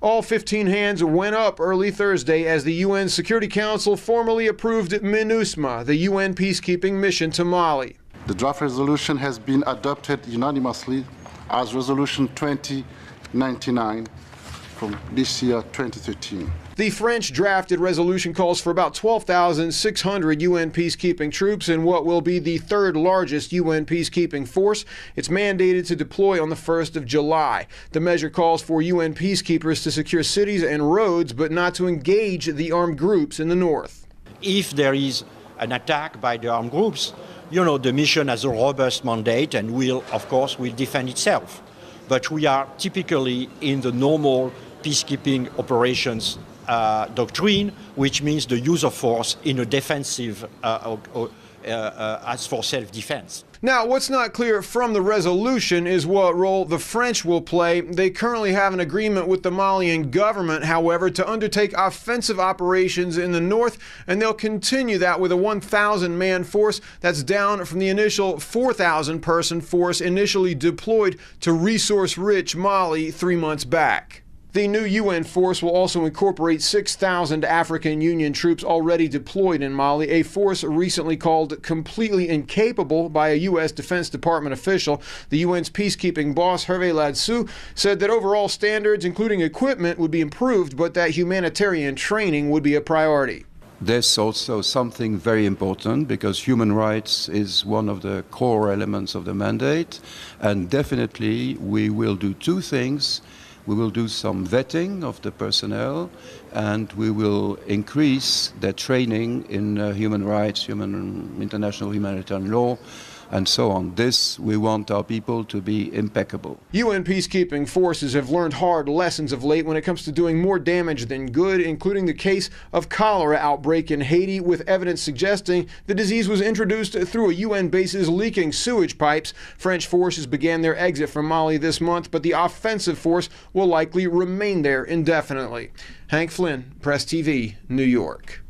All 15 hands went up early Thursday as the UN Security Council formally approved MINUSMA, the UN peacekeeping mission to Mali. The draft resolution has been adopted unanimously as Resolution 2099 from this year, 2013. The French drafted resolution calls for about 12,600 UN peacekeeping troops in what will be the third largest UN peacekeeping force. It's mandated to deploy on the 1st of July. The measure calls for UN peacekeepers to secure cities and roads, but not to engage the armed groups in the north. If there is an attack by the armed groups, the mission has a robust mandate and will defend itself. But we are typically in the normal peacekeeping operations doctrine, which means the use of force in a defensive as for self-defense. Now, what's not clear from the resolution is what role the French will play. They currently have an agreement with the Malian government, however, to undertake offensive operations in the north, and they'll continue that with a 1,000-man force that's down from the initial 4,000-person force initially deployed to resource-rich Mali 3 months back. The new UN force will also incorporate 6,000 African Union troops already deployed in Mali, a force recently called completely incapable by a U.S. Defense Department official. The UN's peacekeeping boss, Hervé Ladsous, said that overall standards, including equipment, would be improved, but that humanitarian training would be a priority. There's also something very important, because human rights is one of the core elements of the mandate, and definitely we will do two things. We will do some vetting of the personnel, and we will increase their training in human rights, international humanitarian law, and so on. This, we want our people to be impeccable. UN peacekeeping forces have learned hard lessons of late when it comes to doing more damage than good, including the case of cholera outbreak in Haiti, with evidence suggesting the disease was introduced through a UN base's leaking sewage pipes. French forces began their exit from Mali this month, but the offensive force will likely remain there indefinitely. Hank Flynn, Press TV, New York.